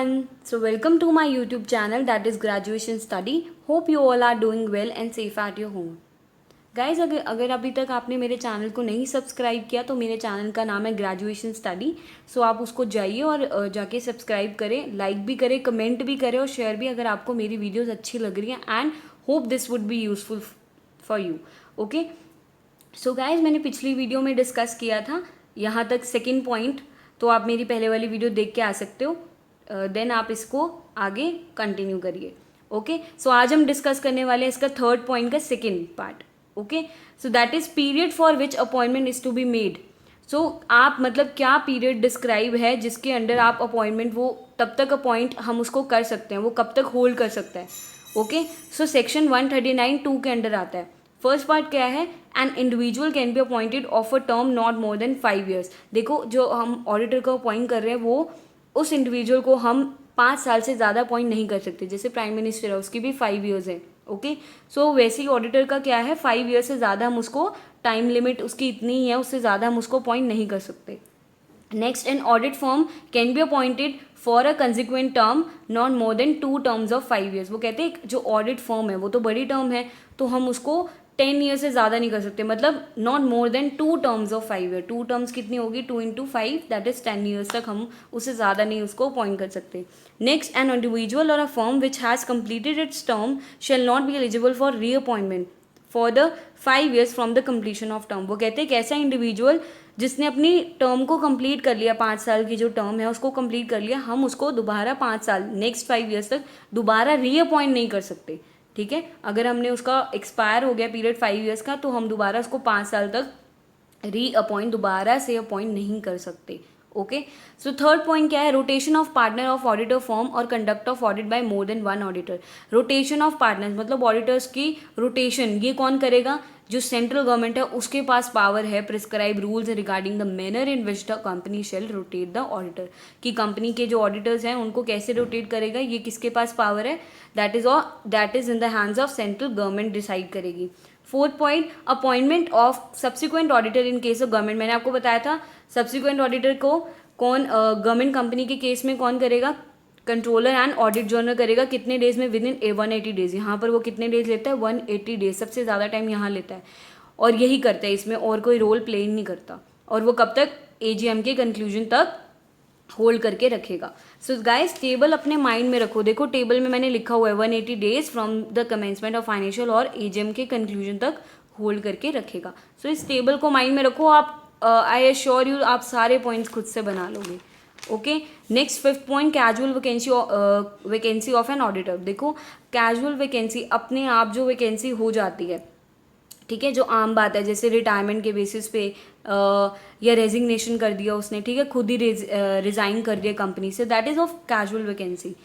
everyone. So welcome to my YouTube channel that is Graduation Study. Hope you all are doing well and safe at your home. Guys अगर अभी तक आपने मेरे channel को नहीं subscribe किया तो मेरे चैनल का नाम है ग्रेजुएशन स्टडी. सो आप उसको जाइए और जाके सब्सक्राइब करें, लाइक भी करें, कमेंट भी करें और शेयर भी अगर आपको मेरी वीडियोस अच्छी लग रही हैं. And hope this would be useful for you. Okay, so guys मैंने पिछली वीडियो में डिस्कस किया था यहाँ तक सेकेंड पॉइंट, तो आप मेरी पहले वाली वीडियो देख के आ सकते हो. देन आप इसको आगे कंटिन्यू करिए. ओके, सो आज हम डिस्कस करने वाले हैं इसका थर्ड पॉइंट का second part. Okay, so that is period for which appointment is to be made. So आप मतलब क्या पीरियड डिस्क्राइब है जिसके अंडर आप अपॉइंटमेंट वो तब तक अपॉइंट हम उसको कर सकते हैं, वो कब तक होल्ड कर सकता है. ओके, सो सेक्शन 139(2) के अंडर आता है. फर्स्ट पार्ट क्या है? An individual can be appointed of a term not more than 5 years. देखो, जो हम ऑडिटर को अपॉइंट कर रहे हैं वो उस इंडिविजुअल को हम 5 साल से ज़्यादा अपॉइंट नहीं कर सकते. जैसे प्राइम मिनिस्टर है उसकी भी 5 years है. ओके, सो वैसे ही ऑडिटर का क्या है, 5 years से ज़्यादा हम उसको टाइम लिमिट उसकी इतनी ही है, उससे ज़्यादा हम उसको अपॉइंट नहीं कर सकते. Next, an audit firm can be appointed for a consequent term not more than 2 terms of 5 years. वो कहते हैं जो ऑडिट फर्म है वो तो बड़ी टर्म है तो हम उसको 10 years से ज़्यादा नहीं कर सकते. मतलब not more than 2 terms of 5 years. 2 terms कितनी होगी? 2 into 5 दैट इज 10 years तक हम उससे ज़्यादा नहीं उसको अपॉइंट कर सकते. नेक्स्ट, एन इंडिविजुअल और a firm which has completed its term shall not be eligible for reappointment for the 5 years from the completion of term. वो कहते हैं कि ऐसा इंडिविजुअल जिसने अपनी टर्म को कंप्लीट कर लिया, 5 साल की जो टर्म है उसको कंप्लीट कर लिया, हम उसको दोबारा 5 साल नेक्स्ट 5 years तक दोबारा रीअपॉइंट नहीं कर सकते. ठीक है, अगर हमने उसका एक्सपायर हो गया पीरियड 5 years का तो हम दोबारा उसको 5 साल तक रीअपॉइंट दोबारा से अपॉइंट नहीं कर सकते. ओके, सो थर्ड पॉइंट क्या है? Rotation of partner of auditor form और conduct of audit by more than 1 auditor. Rotation of partners मतलब ऑडिटर्स की रोटेशन ये कौन करेगा? जो सेंट्रल गवर्नमेंट है उसके पास पावर है prescribe rules regarding the manner in which the company shall rotate the auditor. कि कंपनी के जो ऑडिटर्स हैं उनको कैसे रोटेट करेगा, ये किसके पास पावर है? That is in the hands of central government decide करेगी. Fourth point, appointment of subsequent auditor in case of government. मैंने आपको बताया था सब्सिक्वेंट ऑडिटर को कौन गवर्नमेंट कंपनी के केस में कौन करेगा? कंट्रोलर एंड ऑडिट जर्नल करेगा. कितने डेज में? With in 180 days. यहाँ पर वो कितने डेज लेता है? 180 days. सबसे ज़्यादा टाइम यहाँ लेता है और यही करता है, इसमें और कोई रोल प्ले नहीं करता. और वो कब तक? AGM के कंक्लूजन तक होल्ड करके रखेगा. सो गाइस, टेबल अपने माइंड में रखो. देखो टेबल में मैंने लिखा हुआ है 180 days from the commencement of financial और AGM के कंक्लूजन तक होल्ड करके रखेगा. सो इस टेबल को माइंड में रखो. आप आई एश्योर यू आप सारे पॉइंट्स खुद से बना लोगे. Okay, next fifth point, casual vacancy of an auditor. देखो, कैजुअल वैकेंसी अपने आप जो वैकेंसी हो जाती है, ठीक है, जो आम बात है, जैसे रिटायरमेंट के बेसिस पे या रेजिग्नेशन कर दिया उसने, ठीक है, खुद ही रिज़ाइन कर दिया कंपनी से, that is of casual vacancy.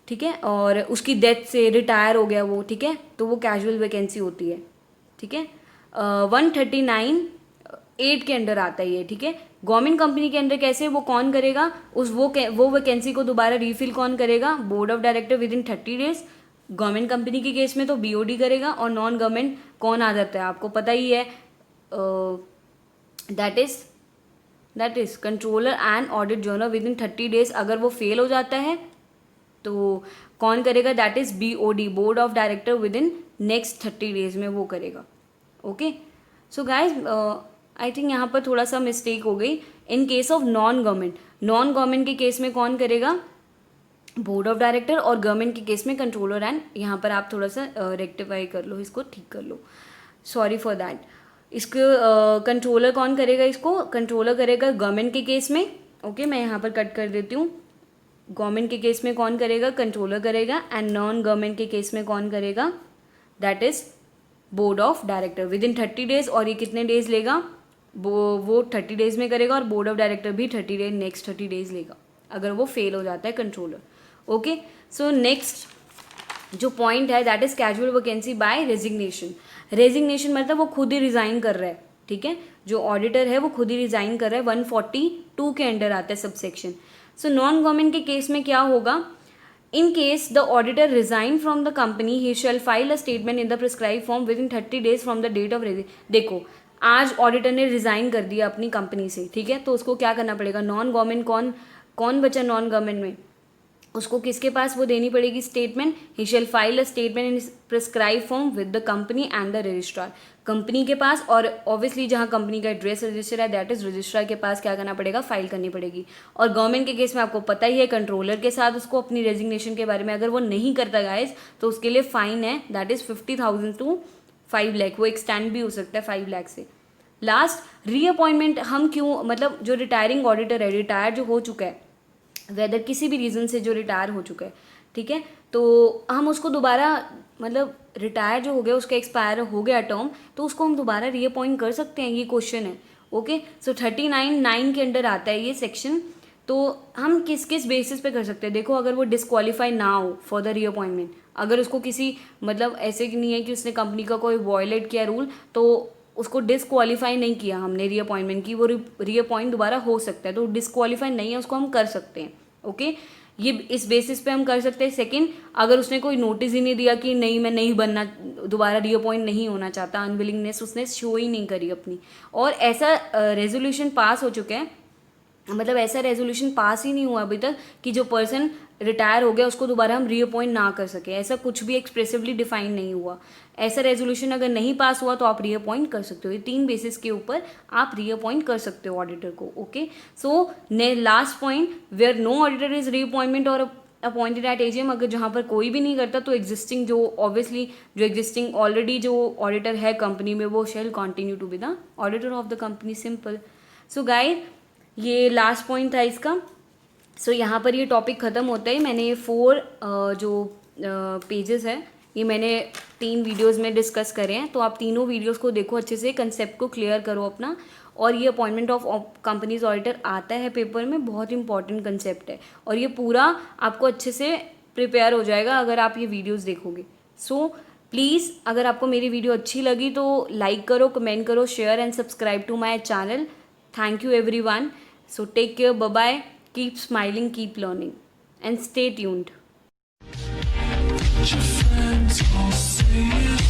ठीक है, और उसकी डेथ से रिटायर हो गया वो, ठीक है, तो वो कैजुअल वैकेंसी होती है. ठीक है, 139(8) के अंडर आता है ये. ठीक है, गवर्नमेंट कंपनी के अंदर कैसे? वो कौन करेगा? वो वैकेंसी को दोबारा रीफिल कौन करेगा? Board of director with in 30 days. Government company के केस में तो BOD करेगा. और नॉन गवर्नमेंट कौन आ जाता है? आपको पता ही है, that is controller and audit journal with in 30 days. अगर वो फेल हो जाता है तो कौन करेगा? That is BOD, board of director with in next 30 days में वो करेगा. Okay, so guys I think यहाँ पर थोड़ा सा मिस्टेक हो गई. इन केस ऑफ नॉन गवर्नमेंट के केस में कौन करेगा? Board of director. और गवर्नमेंट के केस में कंट्रोलर. एंड यहाँ पर आप थोड़ा सा रेक्टिफाई कर लो, इसको ठीक कर लो, सॉरी फॉर दैट. इसको कंट्रोलर कौन करेगा? इसको कंट्रोलर करेगा गवर्नमेंट के केस में. ओके, मैं यहाँ पर कट कर देती हूँ. गवर्नमेंट के केस में कौन करेगा? कंट्रोलर करेगा. एंड नॉन गवर्नमेंट के केस में कौन करेगा? That is board of director with in 30 days. और ये कितने डेज लेगा? वो 30 days में करेगा और बोर्ड ऑफ डायरेक्टर भी 30 days नेक्स्ट 30 days लेगा अगर वो फेल हो जाता है कंट्रोलर. ओके, सो नेक्स्ट जो पॉइंट है that is casual vacancy by resignation. Resignation मतलब वो खुद ही रिजाइन कर रहा है. ठीक है, जो ऑडिटर है वो खुद ही रिजाइन कर रहा है. 142 के अंडर आता है सबसेक्शन. सो नॉन गवर्नमेंट के केस में क्या होगा? In case the auditor resign from the company, he shall file a statement in the prescribed form within 30 days from the date of देखो, आज ऑडिटर ने रिजाइन कर दिया अपनी कंपनी से, ठीक है, तो उसको क्या करना पड़ेगा? नॉन गवर्नमेंट कौन बचा नॉन गवर्नमेंट में? उसको किसके पास वो देनी पड़ेगी statement? He shall file a statement in prescribe form with the company and the registrar. Company के पास, और ऑब्वियसली जहाँ कंपनी का एड्रेस रजिस्टर है दैट इज रजिस्ट्रार के पास क्या करना पड़ेगा? फाइल करनी पड़ेगी। और गवर्नमेंट के केस में आपको पता ही है, कंट्रोलर के साथ उसको अपनी रेजिग्नेशन के बारे में अगर वो नहीं करता गाइज तो उसके लिए फाइन है, दैट इज 50,000 to 5 लाख। वो एक्सटेंड भी हो सकता है 5 लाख से। लास्ट, रीअपॉइंटमेंट हम क्यों, मतलब जो रिटायरिंग ऑडिटर है, रिटायर जो हो चुका है, वेदर किसी भी रीज़न से जो रिटायर हो चुका है, ठीक है, तो हम उसको दोबारा, मतलब रिटायर जो हो गया, उसका एक्सपायर हो गया टर्म, तो उसको हम दोबारा रीअपॉइंट कर सकते हैं, ये क्वेश्चन है। ओके, सो 39(9) के अंडर आता है ये सेक्शन। तो हम किस किस बेसिस पे कर सकते हैं? देखो, अगर वो डिस्क्वालीफाई ना हो फॉर द रीअपॉइंटमेंट, अगर उसको किसी, मतलब ऐसे नहीं है कि उसने कंपनी का कोई वॉयलेट किया रूल, तो उसको डिस्क्वालीफाई नहीं किया हमने रीअपॉइंटमेंट की, वो रीअपॉइंट दोबारा हो सकता है, तो डिस्क्वालीफाई नहीं है, उसको हम कर सकते हैं। ओके, ये इस बेसिस पे हम कर सकते हैं। सेकंड, अगर उसने कोई नोटिस ही नहीं दिया कि नहीं मैं नहीं बनना, दोबारा रीअपॉइंट नहीं होना चाहता, अनविलिंगनेस उसने शो ही नहीं करी अपनी, और ऐसा रेजोल्यूशन पास हो चुका है, मतलब ऐसा रेजोल्यूशन पास ही नहीं हुआ अभी तक कि जो पर्सन रिटायर हो गया उसको दोबारा हम रीअपॉइंट ना कर सके, ऐसा कुछ भी एक्सप्रेसिवली डिफाइन नहीं हुआ। ऐसा रेजोल्यूशन अगर नहीं पास हुआ तो आप रीअपॉइंट कर सकते हो। ये 3 बेसिस के ऊपर आप रीअपॉइंट कर सकते हो ऑडिटर को। ओके, सो ने last point, where no auditor is reappointment और अपॉइंटेड एट एजीएम, अगर जहाँ पर कोई भी नहीं करता तो एग्जिस्टिंग जो ऑब्वियसली जो एग्जिस्टिंग ऑलरेडी जो ऑडिटर है कंपनी में, वो shall continue to be the auditor of the company, simple. So guys, ये लास्ट पॉइंट था इसका। सो यहाँ पर ये टॉपिक ख़त्म होता है। मैंने ये 4 जो पेजेस है ये मैंने 3 वीडियोस में डिस्कस करे हैं, तो आप तीनों वीडियोस को देखो अच्छे से, कंसेप्ट को क्लियर करो अपना। और ये अपॉइंटमेंट ऑफ कंपनीज ऑडिटर आता है पेपर में, बहुत इंपॉर्टेंट कंसेप्ट है, और ये पूरा आपको अच्छे से प्रिपेयर हो जाएगा अगर आप ये वीडियोज़ देखोगे। सो प्लीज़, अगर आपको मेरी वीडियो अच्छी लगी तो लाइक करो, कमेंट करो, share and subscribe to my channel. Thank you everyone. So take care, bye bye. Keep smiling, keep learning, and stay tuned. Your friends all say